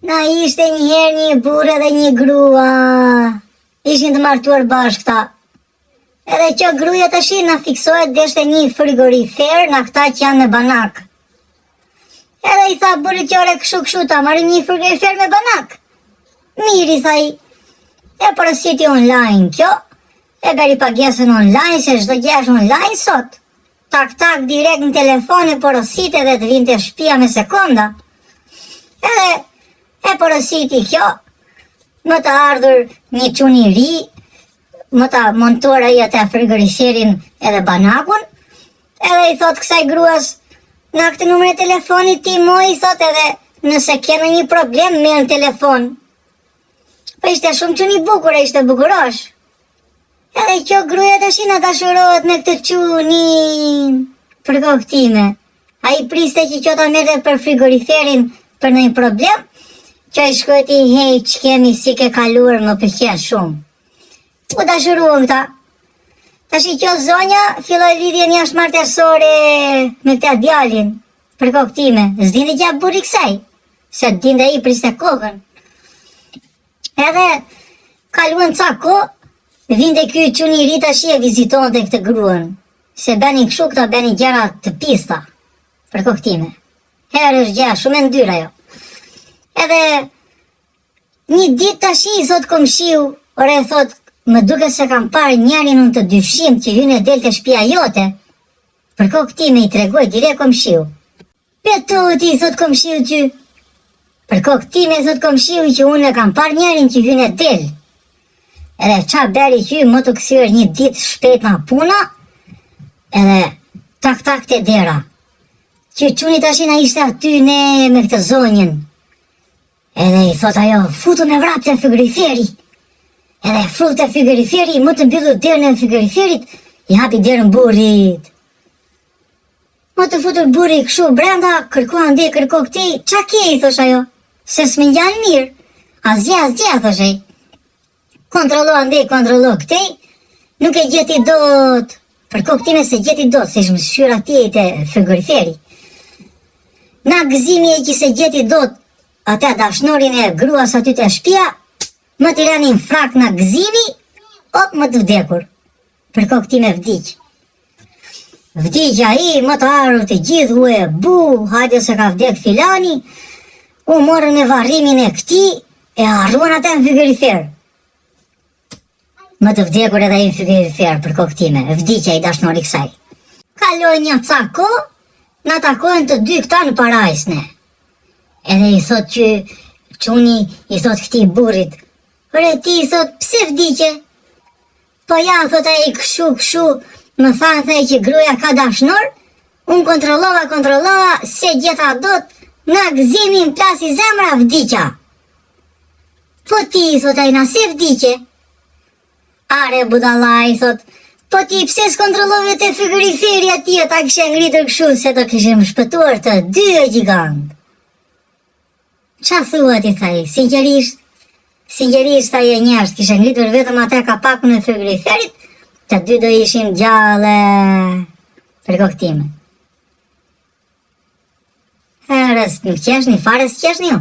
Na ishte njëherë një burrë dhe një grua. Ishin të martuar bashkëta. Edhe që gruaja tash na fiksohet deshte një frigorifer nga këta që janë me banak. Edhe i tha burrit qore kështu ta marrim një frigorifer me banak. Miri, tha i. E porositi online kjo. E beri pagesën online, se çdo gjë është online sot. Tak direkt në telefon e porosite dhe të vinte shtëpia me sekonda. Edhe e porositi kjo, më të ardhur një çun i ri, më ta montuar ai atë frigoriferin edhe banakun, edhe i thot kësaj gruas, na këtë numër e telefonit ti moj, i thot edhe nëse kena një problem me në telefon. Po ishte shumë çun i bukur, ishte bukurosh. Edhe kjo gruaja tash na dashurohet me këtë çunin. Për kohë time. Ai priste që qota merrte për frigoriferin për ndonjë problem, që i shkruajti hej ç'kemi si ke kaluar më pëlqen shumë. U dashuruan këta. Tash kjo zonja filloi lidhjen jashtëmartësore me këtë djalin. Për kohë time, s'dinte gjatë burri kësaj, se dinte ai priste kokën. Edhe kaluan ca kohë, vinte ky çuni i ri tash e vizitonte këtë gruan. Se bënin kështu këta bënin gjëra të pista. Për kohë time. Herë është gjë shumë e ndyrë ajo. Edhe një ditë tash i thot komshiu, ore thot, më duket se kam parë njërin unë të dyshim që hyn e del te shtëpia jote. Për kohë time i tregoj direkt komshiu. Petoti, thot komshiu ty. Për kohë time thot komshiu që unë e kam parë njërin që hyn e del. Edhe qa beri që më të kthyer një ditë shpejt nga puna, edhe tak të dera. Që çuni tash na ishte aty ne me këtë zonjën. Edhe i thot ajo, futu me vrap të frigoriferi. Edhe frut të frigoriferi, më të mbyllu derën e frigoriferit, i hapi derën burrit. Më të futur burri kështu brenda, kërko ande, kërko këtej, qa ke, i thosh ajo, se s'me ngjan mirë. Asgjë, thosh ai. Kontrollo ande, kontrollo këtej, nuk e gjeti dot. Për kohë time se gjeti dot, se ishmë shqyr atje te frigoriferi. Na gëzimi e që se gjeti dot, ata dashnorin e gruas aty te shtëpia, më t'i ranin frak na gëzimi, op më të vdekur. Për kohë time vdiq. Vdiq ai, më të arru të gjithë, u e bu, hajde se ka vdek filani, u morën me varrimin e këti, e arruan ata në frigorifer. Më të vdekur edhe i në frigorifer për kohë time, vdiqja i dashnori kësaj. Kaloj një cako, na takojnë të dy këta në parajsne. Edhe i thot që çuni i thot këtij burrit, ore ti i thot pse vdiqe? Po ja thot ai kështu, më thanë që gruaja ka dashnor, unë kontrollova, se gjeta dot, na gëzimin plasi zemra vdiqa. Po ti i thot ai na se vdiqe? Are budallaj, thot, po ti pse s'kontrollove te frigoriferi atje, ta kishe ngritur kështu se do kishim shpëtuar të dy gjigant. Qa thua ti, thaj, sinqerisht ai e njerëz, kishe ngritur vetëm atë kapakun e frigoriferit, të dy do ishim gjallë. Për kohë time. Herës, nuk qeshni, fare s'qeshni jo.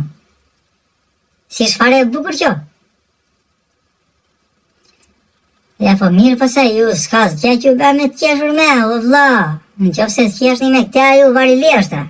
Si shfare e bukur qo. Ja po mirë pëse ju s'ka s'gja që u be me t'qeshur me, o vlla, në qofë se t'qeshni me këtja ju vari leshta.